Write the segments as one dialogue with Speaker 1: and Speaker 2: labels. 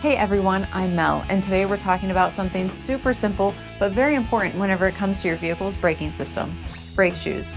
Speaker 1: Hey everyone, I'm Mel, and today we're talking about something super simple but very important whenever it comes to your vehicle's braking system: brake shoes.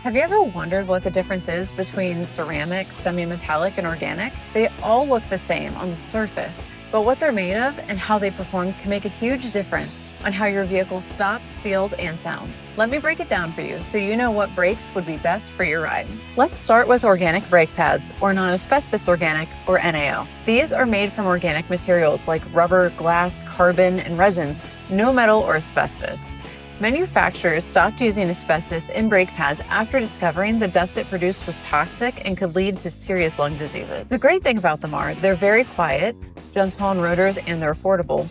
Speaker 1: Have you ever wondered what the difference is between ceramic, semi-metallic, and organic? They all look the same on the surface, but what they're made of and how they perform can make a huge difference on how your vehicle stops, feels, and sounds. Let me break it down for you so you know what brakes would be best for your ride. Let's start with organic brake pads, or non-asbestos organic, or NAO. These are made from organic materials like rubber, glass, carbon, and resins, no metal or asbestos. Manufacturers stopped using asbestos in brake pads after discovering the dust it produced was toxic and could lead to serious lung diseases. The great thing about them are they're very quiet, gentle on rotors, and they're affordable.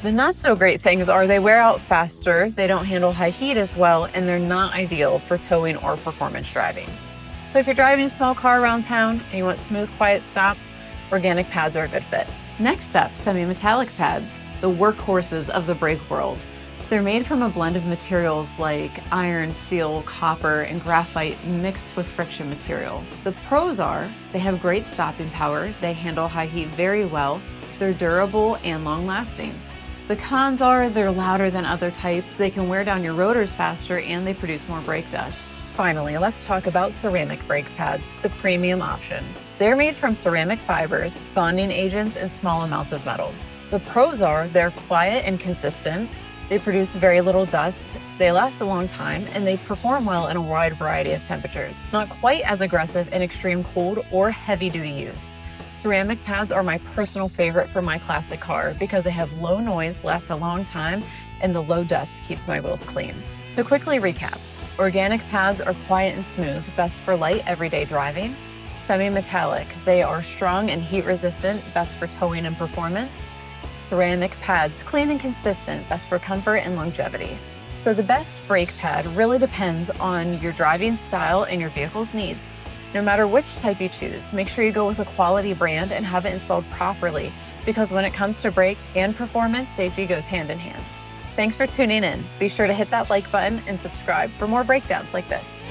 Speaker 1: The not so great things are they wear out faster, they don't handle high heat as well, and they're not ideal for towing or performance driving. So if you're driving a small car around town and you want smooth, quiet stops, organic pads are a good fit. Next up, semi-metallic pads, the workhorses of the brake world. They're made from a blend of materials like iron, steel, copper, and graphite mixed with friction material. The pros are they have great stopping power, they handle high heat very well, they're durable and long-lasting. The cons are they're louder than other types, they can wear down your rotors faster, and they produce more brake dust. Finally, let's talk about ceramic brake pads, the premium option. They're made from ceramic fibers, bonding agents, and small amounts of metal. The pros are they're quiet and consistent, they produce very little dust, they last a long time, and they perform well in a wide variety of temperatures. Not quite as aggressive in extreme cold or heavy-duty use. Ceramic pads are my personal favorite for my classic car because they have low noise, last a long time, and the low dust keeps my wheels clean. To quickly recap, organic pads are quiet and smooth, best for light everyday driving. Semi-metallic, they are strong and heat resistant, best for towing and performance. Ceramic pads, clean and consistent, best for comfort and longevity. So the best brake pad really depends on your driving style and your vehicle's needs. No matter which type you choose, make sure you go with a quality brand and have it installed properly, because when it comes to brake and performance, safety goes hand in hand. Thanks for tuning in. Be sure to hit that like button and subscribe for more breakdowns like this.